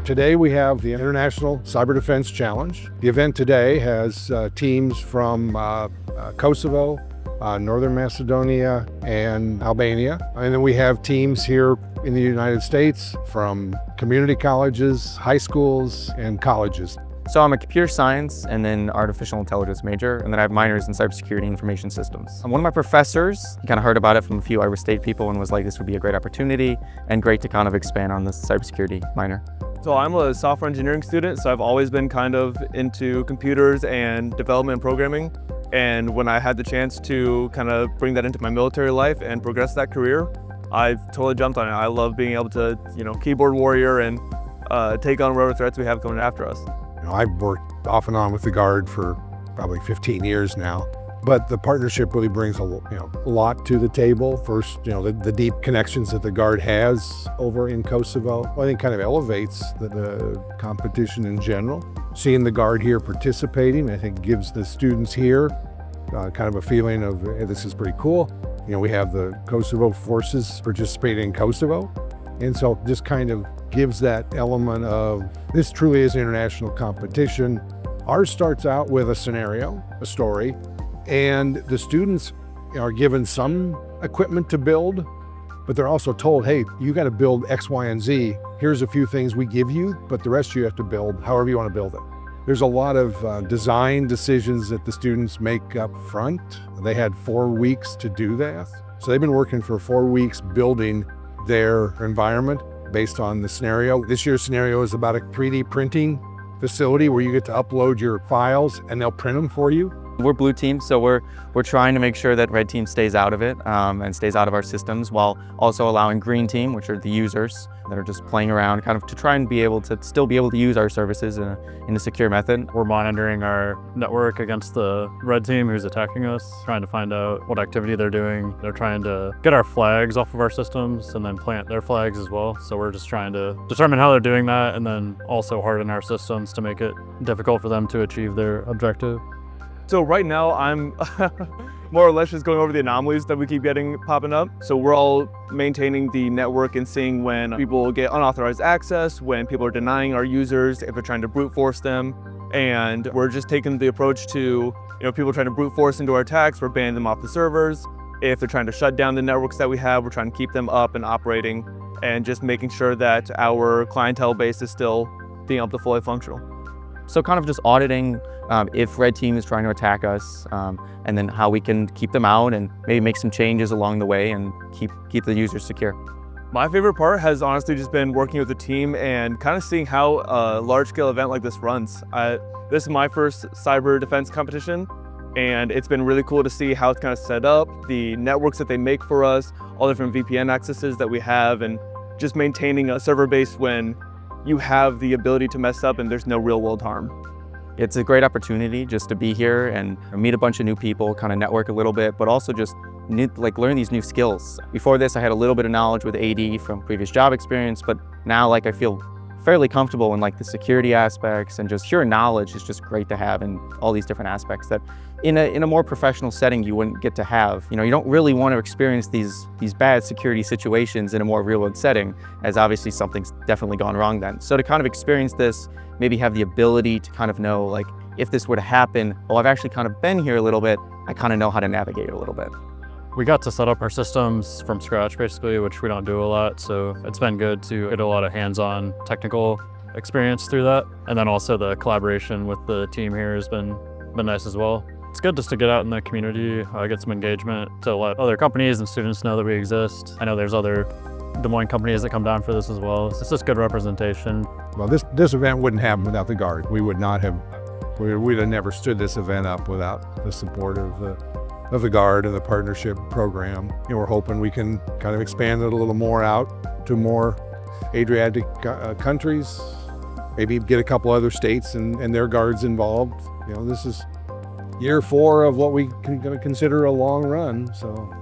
Today we have the International Cyber Defense Challenge. The event today has teams from Kosovo, Northern Macedonia, and Albania. And then we have teams here in the United States from community colleges, high schools, and colleges. So I'm a computer science and then artificial intelligence major, and then I have minors in cybersecurity and information systems. One of my professors kind of heard about it from a few Iowa State people and was like, this would be a great opportunity and great to kind of expand on this cybersecurity minor. So I'm a software engineering student, so I've always been kind of into computers and development and programming. And when I had the chance to kind of bring that into my military life and progress that career, I've totally jumped on it. I love being able to, keyboard warrior and take on whatever threats we have coming after us. I've worked off and on with the Guard for probably 15 years now, but the partnership really brings a lot to the table. First, the deep connections that the Guard has over in Kosovo, I think kind of elevates the competition in general. Seeing the Guard here participating, I think gives the students here kind of a feeling of, hey, this is pretty cool. We have the Kosovo forces participating in Kosovo, and so just kind of gives that element of this truly is international competition. Ours starts out with a scenario, a story, and the students are given some equipment to build, but they're also told, hey, you got to build X, Y, and Z. Here's a few things we give you, but the rest you have to build however you want to build it. There's a lot of design decisions that the students make up front. They had 4 weeks to do that. So they've been working for 4 weeks building their environment based on the scenario. This year's scenario is about a 3D printing facility where you get to upload your files and they'll print them for you. We're blue team, so we're trying to make sure that red team stays out of it and stays out of our systems, while also allowing green team, which are the users that are just playing around, kind of to try and be able to still be able to use our services in a secure method. We're monitoring our network against the red team who's attacking us, trying to find out what activity they're doing. They're trying to get our flags off of our systems and then plant their flags as well. So we're just trying to determine how they're doing that and then also harden our systems to make it difficult for them to achieve their objective. So right now I'm more or less just going over the anomalies that we keep getting popping up. So we're all maintaining the network and seeing when people get unauthorized access, when people are denying our users, if they're trying to brute force them. And we're just taking the approach to, people trying to brute force into our attacks, we're banning them off the servers. If they're trying to shut down the networks that we have, we're trying to keep them up and operating and just making sure that our clientele base is still being able to fully functional. So kind of just auditing if red team is trying to attack us, and then how we can keep them out and maybe make some changes along the way and keep the users secure. My favorite part has honestly just been working with the team and kind of seeing how a large-scale event like this runs. This is my first cyber defense competition, and it's been really cool to see how it's kind of set up, the networks that they make for us, all different VPN accesses that we have, and just maintaining a server base when you have the ability to mess up and there's no real world harm. It's a great opportunity just to be here and meet a bunch of new people, kind of network a little bit, but also just learn these new skills. Before this, I had a little bit of knowledge with AD from previous job experience, but now I feel fairly comfortable in the security aspects, and just pure knowledge is just great to have in all these different aspects that in a more professional setting you wouldn't get to have. You don't really want to experience these bad security situations in a more real world setting, as obviously something's definitely gone wrong then. So to kind of experience this, maybe have the ability to kind of know, if this were to happen, I've actually kind of been here a little bit, I kind of know how to navigate it a little bit. We got to set up our systems from scratch basically, which we don't do a lot. So it's been good to get a lot of hands-on technical experience through that. And then also the collaboration with the team here has been nice as well. It's good just to get out in the community, get some engagement, to let other companies and students know that we exist. I know there's other Des Moines companies that come down for this as well. It's just good representation. Well, this event wouldn't happen without the Guard. We'd have never stood this event up without the support of the Guard and the partnership program. We're hoping we can kind of expand it a little more out to more Adriatic countries, maybe get a couple other states and their Guards involved. This is year 4 of what we can consider a long run, so